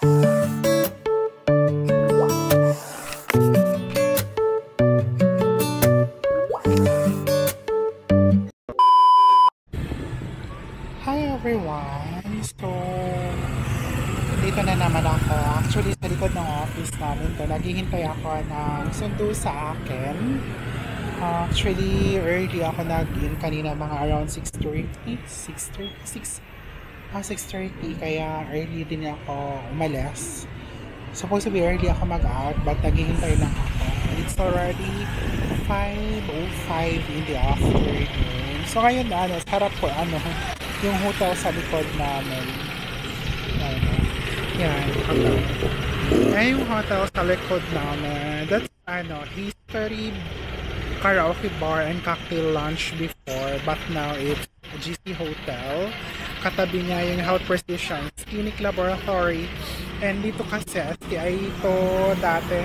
Hi everyone! So, dito na naman ako. Actually, sa likod ng office namin to, naghihintay ako ng sundo sa akin. Actually, early ako nag-in kanina, mga around 6:30. 6:30, kaya early din ako umalis. Supposed to be early ako mag-out, but naghihintay lang ako. And it's already 5:05 in the afternoon. So ngayon, sarap ko, yung hotel sa likod namin. Yan, hotel. Yan yung hotel sa likod namin. That's, history karaoke bar and cocktail lounge before, but now it's GC Hotel. Katabi niya yung Health Precision Clinic Laboratory. And dito kasi, STI ito dati.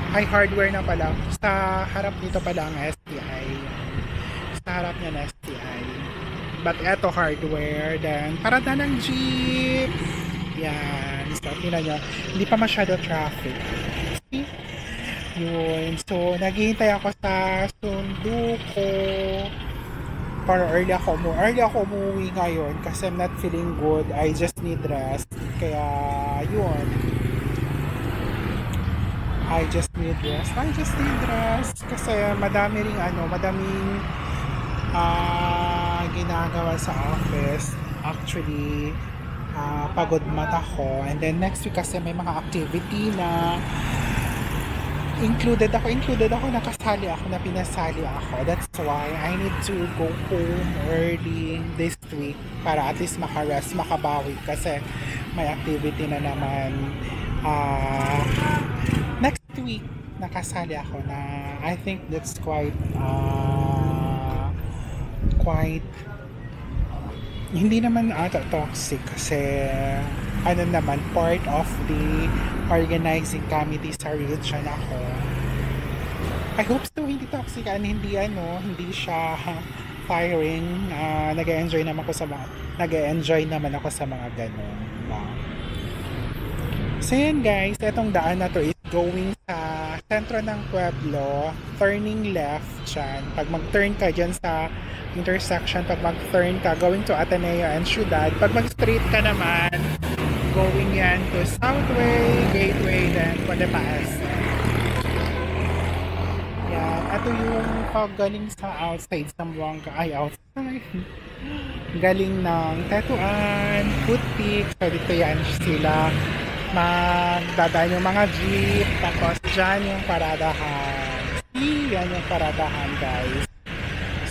Ay, hardware na pala. Sa harap dito pala ang STI. Sa harap niya na STI. But eto hardware. Then, parada ng jeep. Yan. So, tingnan nyo. Hindi pa masyado traffic. See? Yun. So, naghihintay ako sa sundo ko. Para early ako umuwi ngayon kasi I'm not feeling good. I just need rest. Kaya, yun. I just need rest. Kasi madaming ginagawa sa office. Actually, pagod mata ko. And then next week kasi may mga activity na included ako, nakasali ako, na pinasali ako. That's why I need to go home early this week para at least makarest, makabawi kasi may activity na naman next week. Nakasali ako na I think that's quite hindi naman toxic kasi naman part of the organizing committee sa region ako. I hope so hindi toxic hindi siya tiring. Nag-enjoy naman ako sa mga ganun. So yan guys, itong daan na to is going sa sentro ng Pueblo, turning left dyan. Pag mag-turn ka dyan sa intersection, pag mag-turn ka going to Ateneo and Ciudad, pag mag-straight ka naman, going yan to Southway, Gateway, then Paz. Yan, ito yung paggaling sa outside Zamboanga, outside. Galing ng Tetuan, Putik, so dito yan sila magdadaan yung mga jeep, tapos dyan yung paradahan. Yan yung paradahan guys.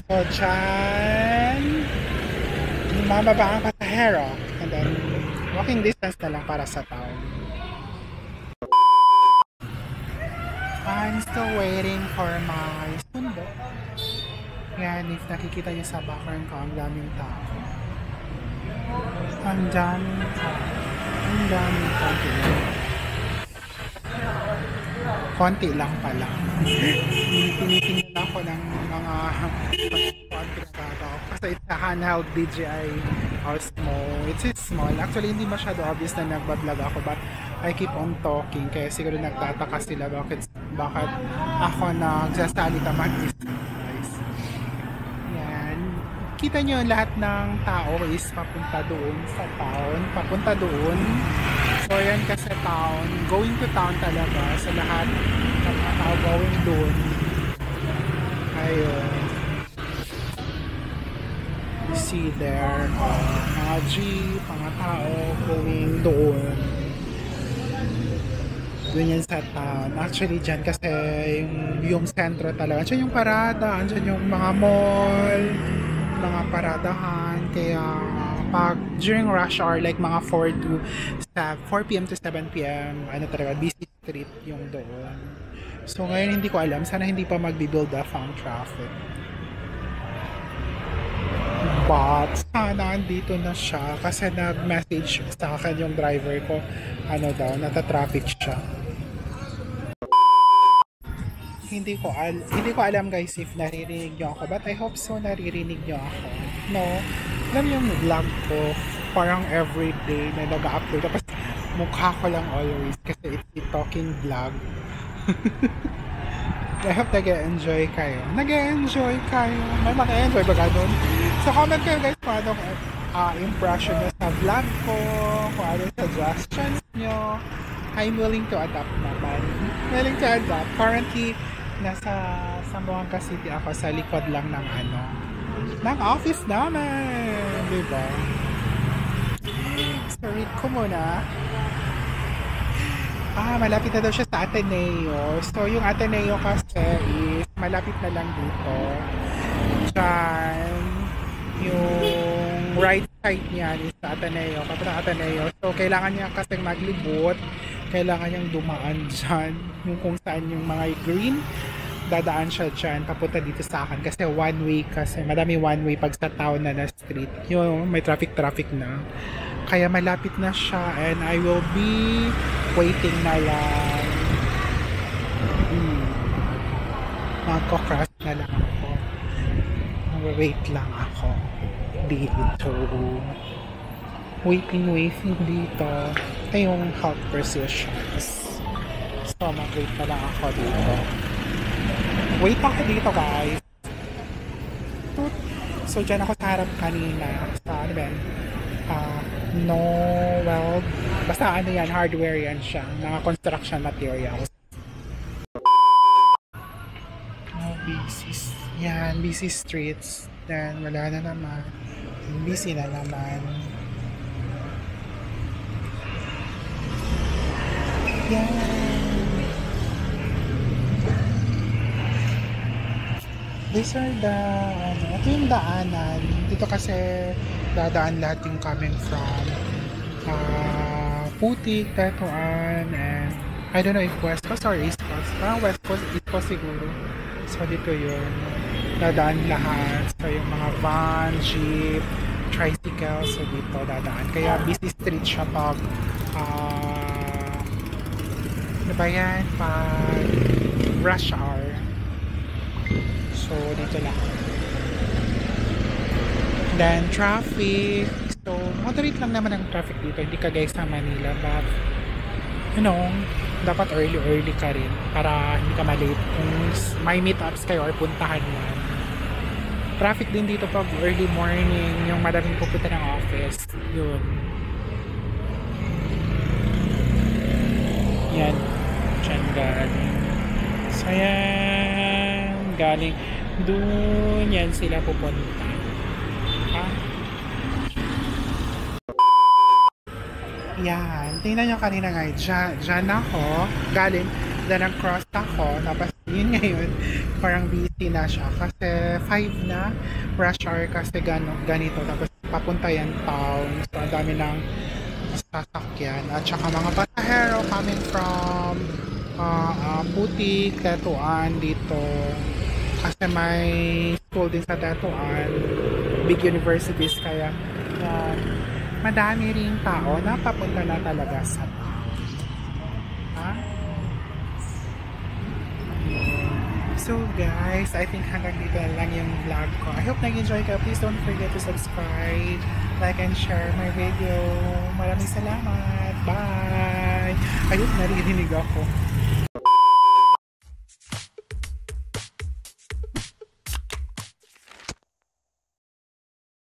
So dyan, mababa ang pasahero, and then walking distance na lang para sa town. I'm still waiting for my sundo. Yan, if nakikita niyo sa background ko, ang daming tao. Ang daming konti lang pala. Tinitingnan ako ng mga pinagkagawa kasi it's a handheld DJI Osmo. It's small. Actually, hindi masyado obvious na nagbablog ako, but I keep on talking kaya siguro nagtataka sila bakit ako nagsasalita mag-guys. Yan. Kita nyo lahat ng tao is papunta doon sa town. So yan kasi town, going to town talaga sa lahat ng mga tao going doon. Ayun. You see there, mga jeep, mga tao going doon. Doon yan sa town. Actually dyan kasi yung sentro talaga. Dyan yung parada, dyan yung mga mall, mga paradahan. Kaya pag during rush hour, like mga 4 p.m. to 7 p.m, talaga, busy street yung doon. So ngayon hindi ko alam, sana hindi pa magbi-build up ang traffic. But sana andito na siya kasi nag-message sa akin yung driver ko, nata-traffic siya. Hindi ko alam guys if naririnig nyo ako, but I hope so naririnig nyo ako. No? Alam yung vlog ko, parang everyday na nag-upload. Tapos mukha ko lang always kasi it's a talking vlog. I hope nag-enjoy kayo. Nag-enjoy kayo. May mag-enjoy ba ganun? So comment kayo guys kung anong impression nyo sa vlog ko, kung anong suggestions nyo. I'm willing to adapt naman. Willing to adapt. Currently, nasa Zamboanga City ako sa likod lang ng ng office namin. Diba? So read ko muna. Malapit na daw siya sa Ateneo. So, yung Ateneo kasi is malapit na lang dito. Diyan, yung right side niya is sa Ateneo. Kapag ng Ateneo. So, kailangan niya kasing maglibot. Kailangan niyang dumaan dyan. Yung kung saan yung mga green, dadaan siya dyan. Papunta dito sa akin. Kasi one way kasi. Madami one way pag sa town na street. Yung may traffic na. Kaya malapit na siya and I will be waiting na lang. Magko-cross na lang ako. Wait lang ako dito. Waiting dito. Ito yung health positions. So mag-wait na lang ako dito. Wait ako dito guys. So dyan ako sa harap kanina. Sa basta yan, hardware yan siya, mga construction materials. Busy streets, then wala na naman, busy na naman. These are the, ito yung daanan. Dito kasi dadaan lahat yung coming from Putik, Tetuan, and I don't know if West Coast or East Coast. Parang West Coast, East Coast siguro. So dito yun. Dadaan lahat. So yung mga van, jeep, tricycle, so dito dadaan. Kaya busy street siya pag ano ba yan? Pag rush hour. So, dito lang. Then, traffic. So, moderate lang naman ang traffic dito. Hindi ka guys sa Manila. But, dapat early ka rin. Para hindi ka malate. Kung may meetups kayo or puntahan yan. Traffic din dito pag early morning. Yung madaming pupunta ng office. Yun. Yan. Diyan galing. So, yan. Galing doon yan sila pupunta. Yan, tingnan nyo kanina nga, dyan ako galing, then cross ako, tapos yun ngayon parang busy na siya kasi 5 na rush hour kasi ganito, tapos papunta yan town, so ang dami ng sasakyan at saka mga pasahero coming from Putik, Tetuan dito. Kasi may school din sa Tetuan, big universities, kaya madami ring tao na papunta na talaga sa So guys, I think hanggang dito na lang yung vlog ko. I hope nag-enjoy ka. Please don't forget to subscribe, like and share my video. Maraming salamat. Bye! I hope naririnig ako.